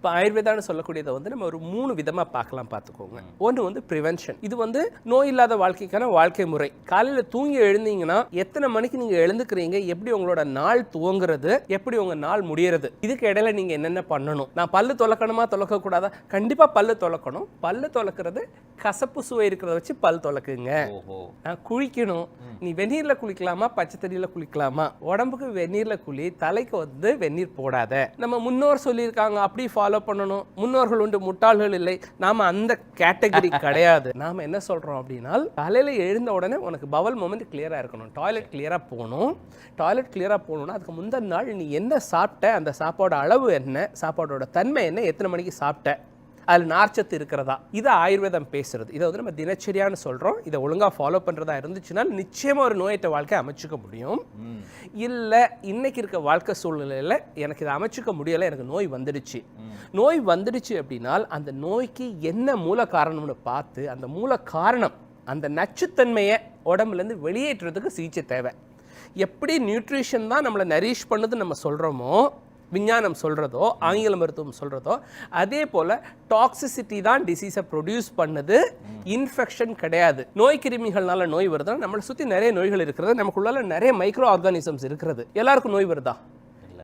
இப்போ ஆயுர்வேதான்னு சொல்லக்கூடியதை வந்து நம்ம ஒரு 3 விதமாக பார்க்கலாம், பார்த்துக்கோங்க. ஒன்று வந்து ப்ரிவென்ஷன். இது வந்து நோய் இல்லாத வாழ்க்கைக்கான வாழ்க்கை முறை. காலையில் தூங்கி எழுந்தீங்கன்னா எத்தனை மணிக்கு நீங்கள் எழுந்துக்கிறீங்க, எப்படி உங்களோட நாள் துவங்குறது, எப்படி உங்கள் நாள் முடியறது, இதுக்கு இடையில நீங்கள் என்னென்ன பண்ணணும். நான் பல்லு துலக்கணுமா துலக்கக்கூடாதா? கண்டிப்பாக பல்லு துலக்கணும். பல்லு துலக்கிறது கசப்பு சுவை இருக்கிறத வச்சு பல் துலக்குங்க. நான் குளிக்கணும். நீ வெந்நீரில் குளிக்கலாமா பச்சை தண்ணியில் குளிக்கலாமா? உடம்புக்கு வெந்நீரில் குளி, தலைக்கு வந்து வெந்நீர் போடாத. நம்ம முன்னோர் சொல்லியிருக்காங்க, அப்படி ஃபாலோ பண்ணணும். முன்னோர்கள் உண்டு, முட்டாள்கள் இல்லை. நாம அந்த கேட்டகரி கிடையாது. நாம என்ன சொல்றோம் அப்படின்னா, காலையில் எழுந்த உடனே உனக்கு பவல் மூமெண்ட் கிளியரா இருக்கணும், டாய்லெட் கிளியரா போகணும். டாய்லெட் கிளியரா போகணும்னா அதுக்கு முந்தின நாள் நீ என்ன சாப்பிட்ட, அந்த சாப்பாடோட அளவு என்ன, சாப்பாடோட தன்மை என்ன, எத்தனை மணிக்கு சாப்பிட்ட, அதில் நார்ச்சத்து இருக்கிறதா, இதை ஆயுர்வேதம் பேசுறது. இதை வந்து நம்ம தினச்சரியான்னு சொல்கிறோம். இதை ஒழுங்காக ஃபாலோ பண்ணுறதா இருந்துச்சுன்னா நிச்சயமாக ஒரு நோயற்ற வாழ்க்கை அமைச்சுக்க முடியும். இல்லை இன்னைக்கு இருக்க வாழ்க்கை சூழ்நிலையில் எனக்கு இதை அமைச்சுக்க முடியலை, எனக்கு நோய் வந்துடுச்சு. நோய் வந்துடுச்சு அப்படின்னா அந்த நோய்க்கு என்ன மூல காரணம்னு பார்த்து அந்த மூல காரணம், அந்த நச்சுத்தன்மையை உடம்புலேருந்து வெளியேற்றுறதுக்கு சிகிச்சை தேவை. எப்படி நியூட்ரிஷன் தான் நம்மளை நரிஷ் பண்ணுதுன்னு நம்ம சொல்கிறோமோ, விஞ்ஞானம் சொல்கிறதோ, ஆங்கில மருத்துவம் சொல்கிறதோ, அதே போல் டாக்ஸிசிட்டி தான் டிசீஸை ப்ரொடியூஸ் பண்ணுது, இன்ஃபெக்ஷன் கிடையாது. நோய் கிருமிகள்னால நோய் வருதுன்னா நம்மளை சுற்றி நிறைய நோய்கள் இருக்கிறது, நமக்குள்ளால நிறைய மைக்ரோ ஆர்கானிசம்ஸ் இருக்கிறது. எல்லாருக்கும் நோய் வருதா?